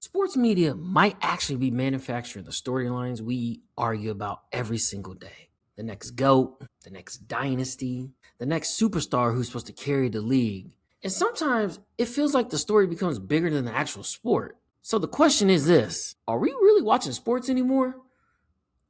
Sports media might actually be manufacturing the storylines we argue about every single day. The next GOAT, the next dynasty, the next superstar who's supposed to carry the league. And sometimes it feels like the story becomes bigger than the actual sport. So the question is this: are we really watching sports anymore?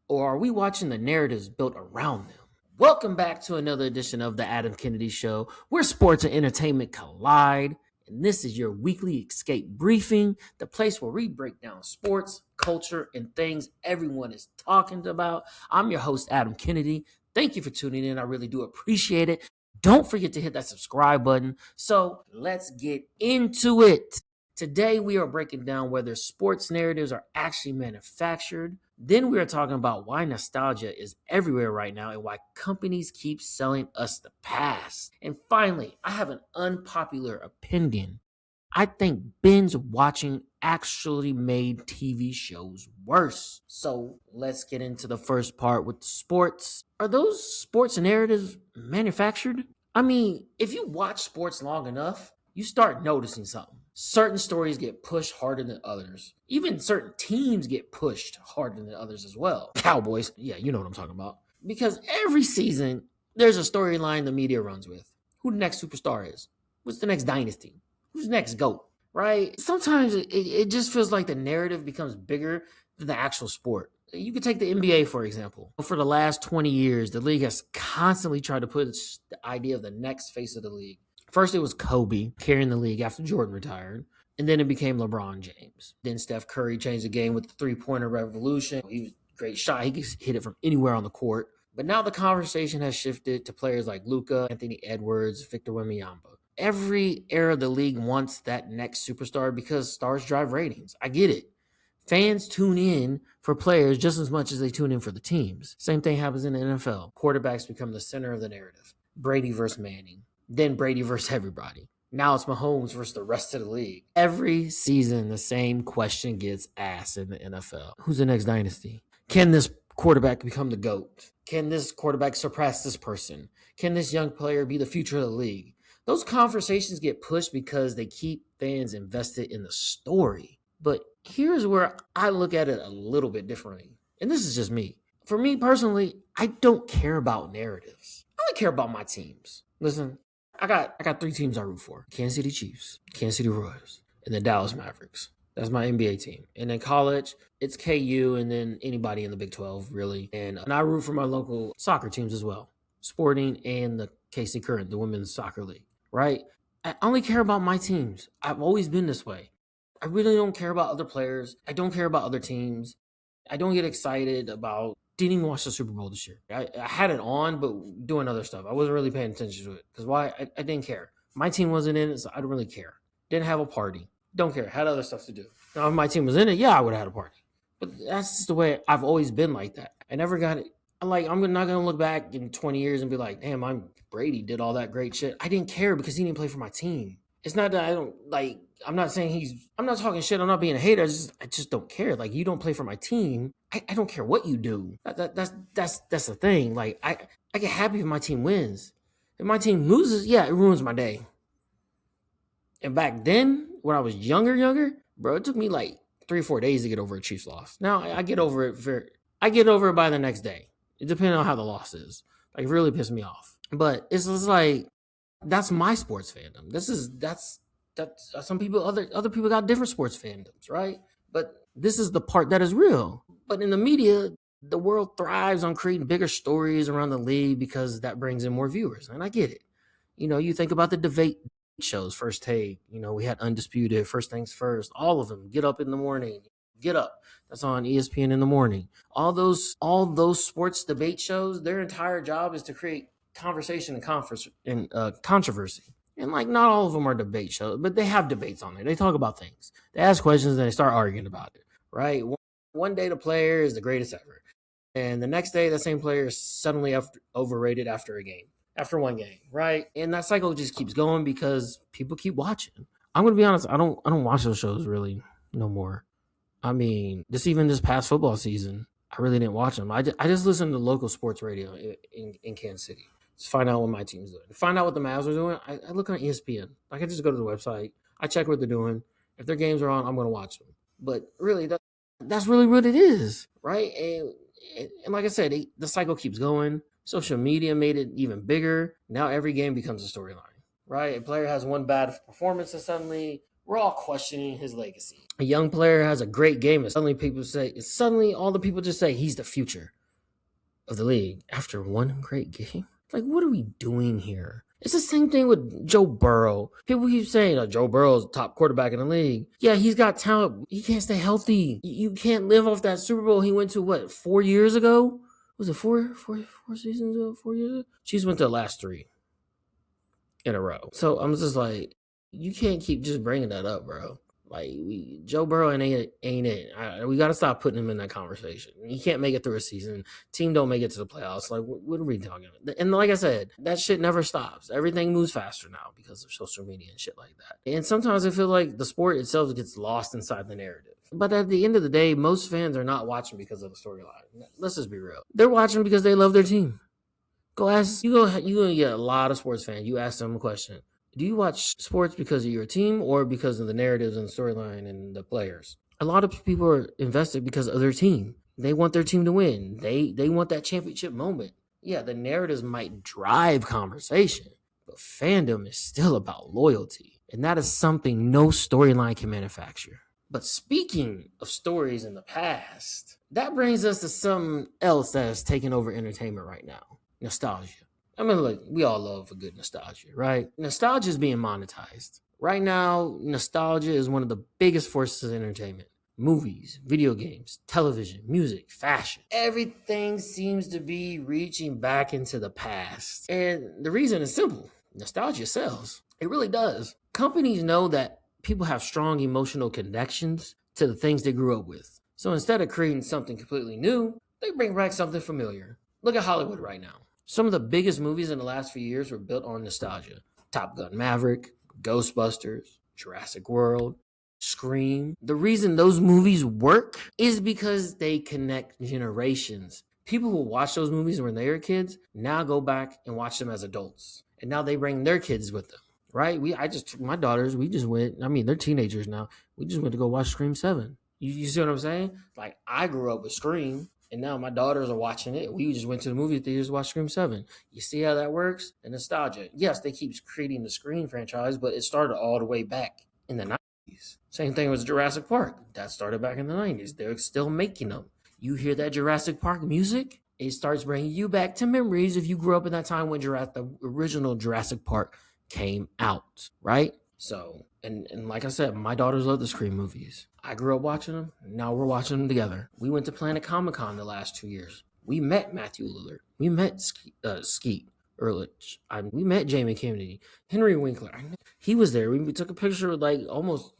Or are we watching the narratives built around them? Welcome back to another edition of the Adam Kennedy Show, where sports and entertainment collide. And this is your weekly escape briefing, the place where we break down sports, culture, and things everyone is talking about. I'm your host, Adam Kennedy. Thank you for tuning in. I really do appreciate it. Don't forget to hit that subscribe button. So let's get into it. Today, we are breaking down whether sports narratives are actually manufactured. Then we are talking about why nostalgia is everywhere right now and why companies keep selling us the past. And finally, I have an unpopular opinion. I think binge watching actually made TV shows worse. So let's get into the first part with the sports. Are those sports narratives manufactured? I mean, if you watch sports long enough, you start noticing something. Certain stories get pushed harder than others. Even certain teams get pushed harder than others as well. Cowboys, yeah, you know what I'm talking about. Because every season, there's a storyline the media runs with. Who the next superstar is? What's the next dynasty? Who's the next GOAT? Right? Sometimes it just feels like the narrative becomes bigger than the actual sport. You could take the NBA, for example. For the last 20 years, the league has constantly tried to push the idea of the next face of the league. First, it was Kobe carrying the league after Jordan retired. And then it became LeBron James. Then Steph Curry changed the game with the three-pointer revolution. He was a great shot. He could hit it from anywhere on the court. But now the conversation has shifted to players like Luka, Anthony Edwards, Victor Wembanyama. Every era of the league wants that next superstar because stars drive ratings. I get it. Fans tune in for players just as much as they tune in for the teams. Same thing happens in the NFL. Quarterbacks become the center of the narrative. Brady versus Manning. Then Brady versus everybody. Now it's Mahomes versus the rest of the league. Every season, the same question gets asked in the NFL. Who's the next dynasty? Can this quarterback become the GOAT? Can this quarterback surpass this person? Can this young player be the future of the league? Those conversations get pushed because they keep fans invested in the story. But here's where I look at it a little bit differently. And this is just me. For me personally, I don't care about narratives. I only care about my teams. Listen, I got three teams I root for: Kansas City Chiefs, Kansas City Royals, and the Dallas Mavericks. That's my NBA team. And in college, it's KU and then anybody in the Big 12, really. And I root for my local soccer teams as well, Sporting and the KC Current, the women's soccer league, right? I only care about my teams. I've always been this way. I really don't care about other players. I don't care about other teams. I don't get excited about. Didn't even watch the Super Bowl this year. I had it on, but doing other stuff. I wasn't really paying attention to it. Because why? I didn't care. My team wasn't in it, so I don't really care. Didn't have a party. Don't care. Had other stuff to do. Now, if my team was in it, yeah, I would have had a party. But that's just the way I've always been like that. I never got it. I'm not going to look back in 20 years and be like, damn, Brady did all that great shit. I didn't care because he didn't play for my team. It's not that I don't like. I'm not saying I'm not talking shit. I'm not being a hater. I just don't care. Like, you don't play for my team. I don't care what you do. That's the thing. Like, I get happy if my team wins. If my team loses, yeah, it ruins my day. And back then, when I was younger, bro, it took me like 3 or 4 days to get over a Chiefs loss. Now I get over it. I get over it by the next day. It depends on how the loss is. Like, it really pissed me off. But it's just like, that's my sports fandom. That's some people, other people got different sports fandoms, right? But this is the part that is real. But in the media, the world thrives on creating bigger stories around the league because that brings in more viewers. And I get it. You think about the debate shows, First Take, we had Undisputed, First Things First, all of them. Get Up in the Morning. Get Up. That's on ESPN in the morning. All those sports debate shows, their entire job is to create conversation and controversy. And like, not all of them are debate shows, but they have debates on there. They talk about things. They ask questions and they start arguing about it, right? One day the player is the greatest ever. And the next day, that same player is suddenly overrated after one game, right? And that cycle just keeps going because people keep watching. I'm going to be honest. I don't watch those shows really no more. I mean, even this past football season, I really didn't watch them. I just listened to local sports radio in Kansas City. Just find out what my team's doing. To find out what the Mavs are doing, I look on ESPN. I can just go to the website. I check what they're doing. If their games are on, I'm going to watch them. But really, that's really what it is, right? And like I said, the cycle keeps going. Social media made it even bigger. Now every game becomes a storyline, right? A player has one bad performance and suddenly we're all questioning his legacy. A young player has a great game and suddenly all the people just say he's the future of the league after one great game. Like, what are we doing here? It's the same thing with Joe Burrow. People keep saying, oh, Joe Burrow's the top quarterback in the league. Yeah, he's got talent. He can't stay healthy. You can't live off that Super Bowl he went to, what, 4 years ago? Was it four seasons ago? 4 years ago? Chiefs went to the last 3 in a row. So I'm just like, you can't keep just bringing that up, bro. Like, Joe Burrow ain't it. We got to stop putting him in that conversation. He can't make it through a season. Team don't make it to the playoffs. Like, what are we talking about? And like I said, that shit never stops. Everything moves faster now because of social media and shit like that. And sometimes I feel like the sport itself gets lost inside the narrative. But at the end of the day, most fans are not watching because of the storyline. Let's just be real. They're watching because they love their team. Go ask you're gonna get a lot of sports fans. You ask them a question. Do you watch sports because of your team or because of the narratives and the storyline and the players? A lot of people are invested because of their team. They want their team to win. They want that championship moment. Yeah, the narratives might drive conversation, but fandom is still about loyalty. And that is something no storyline can manufacture. But speaking of stories in the past, that brings us to something else that has taken over entertainment right now. Nostalgia. I mean, look, we all love a good nostalgia, right? Nostalgia is being monetized. Right now, nostalgia is one of the biggest forces of entertainment. Movies, video games, television, music, fashion. Everything seems to be reaching back into the past. And the reason is simple. Nostalgia sells. It really does. Companies know that people have strong emotional connections to the things they grew up with. So instead of creating something completely new, they bring back something familiar. Look at Hollywood right now. Some of the biggest movies in the last few years were built on nostalgia. Top Gun Maverick, Ghostbusters, Jurassic World, Scream. The reason those movies work is because they connect generations. People who watch those movies when they were kids now go back and watch them as adults. And now they bring their kids with them. Right? I just took my daughters, we just went, I mean, they're teenagers now. We just went to go watch Scream 7. You see what I'm saying? Like, I grew up with Scream, and now my daughters are watching it. We just went to the movie theaters to watch Scream 7. You see how that works? The nostalgia. Yes, they keep creating the Scream franchise, but it started all the way back in the 90s. Same thing with Jurassic Park. That started back in the 90s. They're still making them. You hear that Jurassic Park music? It starts bringing you back to memories if you grew up in that time when the original Jurassic Park came out, right? So, and like I said, my daughters love the Scream movies. I grew up watching them. Now we're watching them together. We went to Planet Comic-Con the last 2 years. We met Matthew Lillard. We met Skeet Ulrich. We met Jamie Kennedy. Henry Winkler. He was there. We took a picture with like almost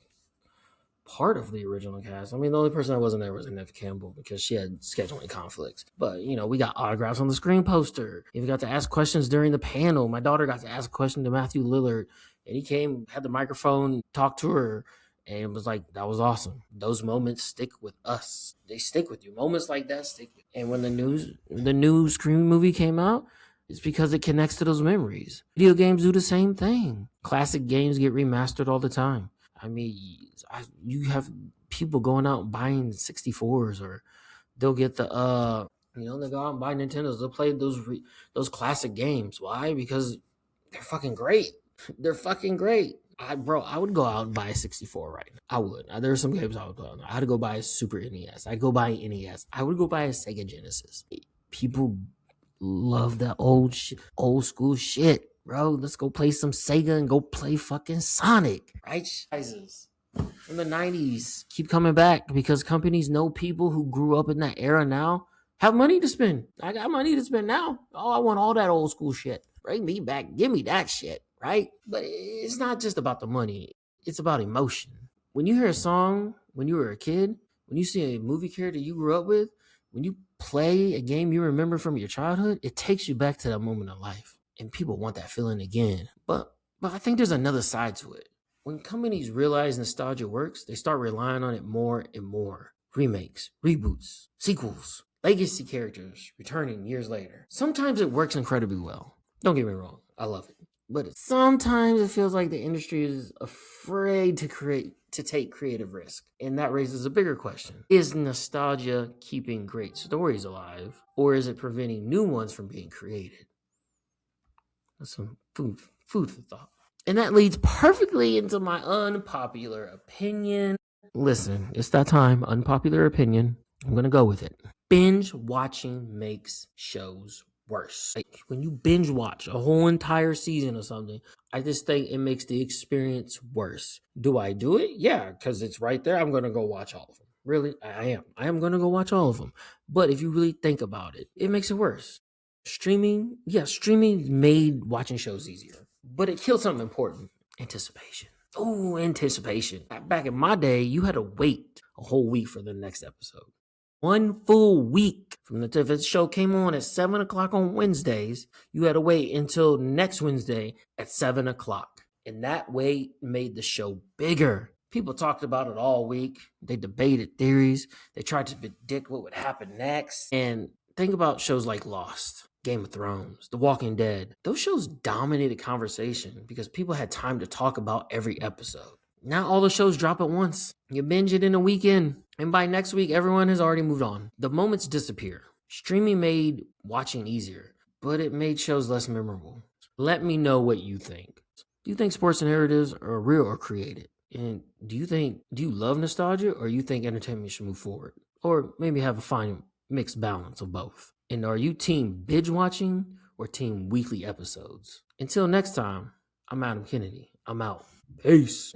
part of the original cast. I mean, the only person that wasn't there was Neve Campbell because she had scheduling conflicts. But, you know, we got autographs on the screen poster. Even got to ask questions during the panel. My daughter got to ask a question to Matthew Lillard, and he came, had the microphone, talked to her, and it was like, that was awesome. Those moments stick with us. They stick with you. Moments like that stick with you. And when the new Scream movie came out, it's because it connects to those memories. Video games do the same thing. Classic games get remastered all the time. I mean, you have people going out and buying 64s, or they'll get the they'll go out and buy Nintendos. They'll play those classic games. Why? Because they're fucking great. They're fucking great. I would go out and buy a 64 right now. I would. There are some games I would go out. I'd go buy a Super NES. I'd go buy an NES. I would go buy a Sega Genesis. People love that old school shit, bro. Let's go play some Sega and go play fucking Sonic, right? From the 90s keep coming back because companies know people who grew up in that era now have money to spend. I got money to spend now. Oh, I want all that old school shit. Bring me back. Give me that shit, right? But it's not just about the money. It's about emotion. When you hear a song when you were a kid, when you see a movie character you grew up with, when you play a game you remember from your childhood, it takes you back to that moment of life. And people want that feeling again. But I think there's another side to it. When companies realize nostalgia works, they start relying on it more and more. Remakes, reboots, sequels, legacy characters returning years later. Sometimes it works incredibly well. Don't get me wrong, I love it. But sometimes it feels like the industry is afraid to take creative risk. And that raises a bigger question. Is nostalgia keeping great stories alive, or is it preventing new ones from being created? That's some food for thought. And that leads perfectly into my unpopular opinion. Listen, it's that time. Unpopular opinion. I'm going to go with it. Binge watching makes shows worse. Like when you binge watch a whole entire season or something, I just think it makes the experience worse. Do I do it? Yeah, because it's right there. I'm going to go watch all of them. Really, I am. I am going to go watch all of them. But if you really think about it, it makes it worse. Streaming made watching shows easier, but it killed something important: anticipation. Oh, anticipation. Back in my day, you had to wait a whole week for the next episode. One full week from the time if the show came on at 7 o'clock on Wednesdays, you had to wait until next Wednesday at 7 o'clock. And that wait made the show bigger. People talked about it all week. They debated theories. They tried to predict what would happen next. And think about shows like Lost, Game of Thrones, The Walking Dead. Those shows dominated conversation because people had time to talk about every episode. Now all the shows drop at once. You binge it in a weekend, and by next week, everyone has already moved on. The moments disappear. Streaming made watching easier, but it made shows less memorable. Let me know what you think. Do you think sports narratives are real or created? And do you love nostalgia, or you think entertainment should move forward? Or maybe have a fine mixed balance of both? And are you team binge watching or team weekly episodes? Until next time, I'm Adam Kennedy. I'm out. Peace.